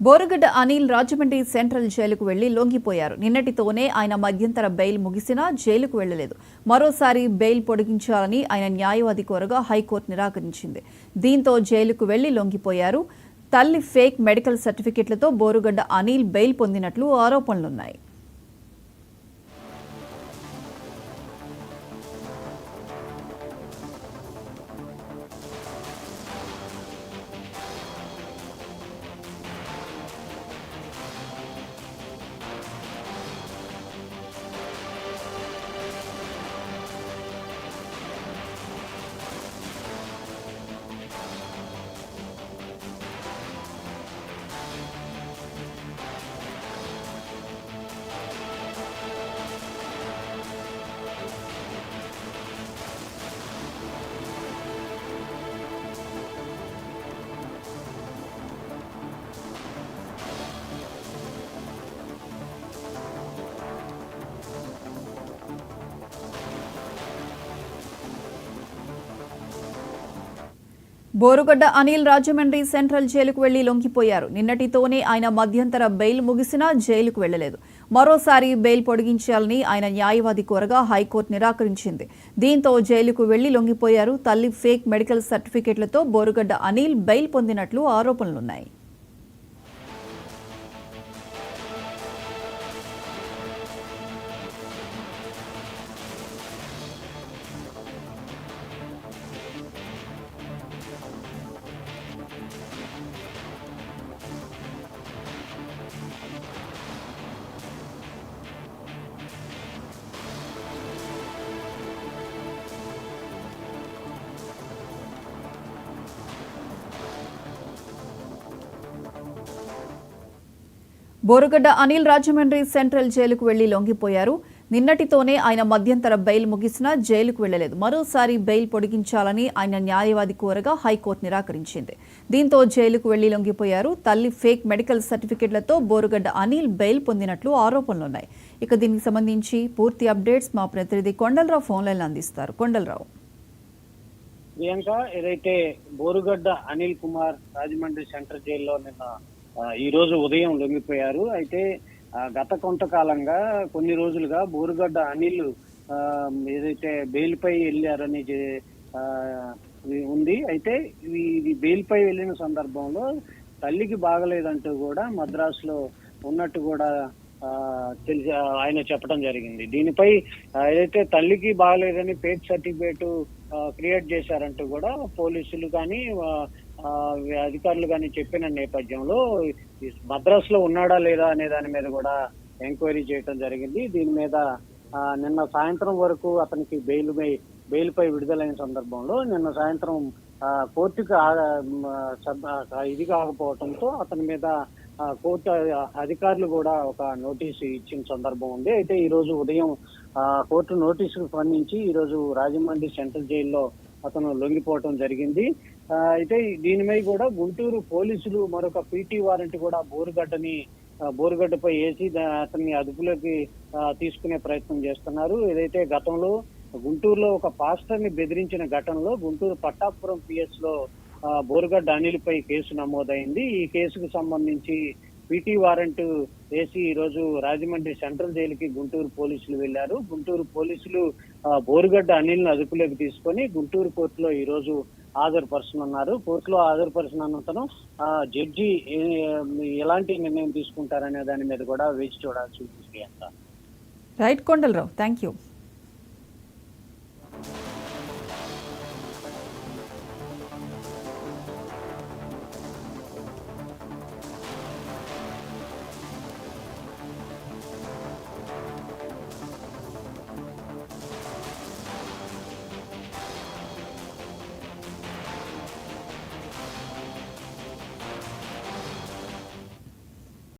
Borugadda Anil Rajahmundry central జైలుకు వెళ్లి లొంగిపోయారు. నిన్నటితోనే ఆయన మధ్యంతర బెయిల్ ముగిసినా జైలుకు వెళ్లలేదు. మరోసారి బెయిల్ పొడిగించాలని ఆయన న్యాయవాది కోరగా హైకోర్టు నిరాకరించింది. దీంతో జైలుకు వెళ్లి లొంగిపోయారు. తల్లి ఫేక్ మెడికల్ సర్టిఫికెట్లతో బోరుగడ్డ అనిల్ బెయిల్ పొందినట్లు ఆరోపణలున్నాయి. బోరుగడ్డ అనిల్ రాజమండ్రి సెంట్రల్ జైలుకు వెళ్లి లొంగిపోయారు. నిన్నటితోనే ఆయన మధ్యంతర బెయిల్ ముగిసినా జైలుకు వెళ్లలేదు. మరోసారి బెయిల్ పొడిగించాలని ఆయన న్యాయవాది కోరగా హైకోర్టు నిరాకరించింది. దీంతో జైలుకు వెళ్లి లొంగిపోయారు. తల్లి ఫేక్ మెడికల్ సర్టిఫికెట్లతో బోరుగడ్డ అనిల్ బెయిల్ పొందినట్లు ఆరోపణలున్నాయి. బోరుగడ్డ అనిల్ రాజమండ్రి సెంట్రల్ జైలుకు వెళ్లి లొంగిపోయారు. నిన్నటితోనే ఆయన మధ్యంతర బెయిల్ ముగిసినా జైలుకు వెళ్లలేదు. మరోసారి బెయిల్ పొడిగించాలని ఆయన న్యాయవాది కోరగా హైకోర్టు నిరాకరించింది. దీంతో జైలుకు వెళ్లి లొంగిపోయారు. తల్లి ఫేక్ మెడికల్ సర్టిఫికెట్లతో బోరుగడ్డ అనిల్ బెయిల్ పొందినట్లు ఆరోపణలున్నాయి. ఇక దీనికి సంబంధించి పూర్తి అప్డేట్స్ మా ప్రతినిధి కొండలరావు ఫోన్లైన్ అందిస్తారు. కొండలరావు, ప్రియాంక, ఏదైతే బోరుగడ్డ అనిల్ కుమార్ రాజమండ్రి సెంట్రల్ జైల్లో నిన్న ఈ రోజు ఉదయం లొంగిపోయారు. అయితే గత కొంతకాలంగా కొన్ని రోజులుగా బోరుగడ్డ అనిల్ ఏదైతే బెయిల్ పై వెళ్ళారని ఉంది. అయితే ఇది బెయిల్ పై వెళ్ళిన సందర్భంలో తల్లికి బాగలేదంటూ కూడా మద్రాసులో ఉన్నట్టు కూడా తెలిసి ఆయన చెప్పడం జరిగింది. దీనిపై ఏదైతే తల్లికి బాగలేదని ఫేక్ సర్టిఫికేట్ క్రియేట్ చేశారంటూ కూడా పోలీసులు కానీ అధికారులు కానీ చెప్పిన నేపథ్యంలో మద్రాసులో ఉన్నాడా లేదా అనే దాని మీద కూడా ఎంక్వైరీ చేయడం జరిగింది. దీని మీద నిన్న సాయంత్రం వరకు అతనికి బెయిల్ పై విడుదలైన సందర్భంలో నిన్న సాయంత్రం కోర్టుకు ఇది కాకపోవడంతో అతని మీద కోర్టు అధికారులు కూడా ఒక నోటీసు ఇచ్చిన సందర్భం ఉంది. అయితే ఈ రోజు ఉదయం కోర్టు నోటీసుకు స్పందించి ఈ రోజు రాజమండ్రి సెంట్రల్ జైల్లో అతను లొంగిపోవటం జరిగింది. అయితే దీనిపై కూడా గుంటూరు పోలీసులు మరొక పీటీ వారెంట్ కూడా బోరుగడ్డపై వేసి అతన్ని అదుపులోకి తీసుకునే ప్రయత్నం చేస్తున్నారు. ఏదైతే గతంలో గుంటూరులో ఒక పాస్టర్ ని బెదిరించిన ఘటనలో గుంటూరు పట్టాపురం పిఎస్ లో బోరుగడ్డ అనిల్ పై కేసు నమోదైంది. ఈ కేసుకు సంబంధించి పీటీ వారెంట్ వేసి ఈ రోజు రాజమండ్రి సెంట్రల్ జైలుకి గుంటూరు పోలీసులు వెళ్లారు. గుంటూరు పోలీసులు బోరుగడ్డ అనిల్ ను అదుపులోకి తీసుకొని గుంటూరు కోర్టులో ఈ రోజు హాజరుపరుస్తున్నారు. కోర్టులో హాజరుపరిచిన అనంతరం జడ్జి ఎలాంటి నిర్ణయం తీసుకుంటారనే దాని మీద కూడా వేచి చూడాల్సి ఉంది. Right Kondalarao, thank you.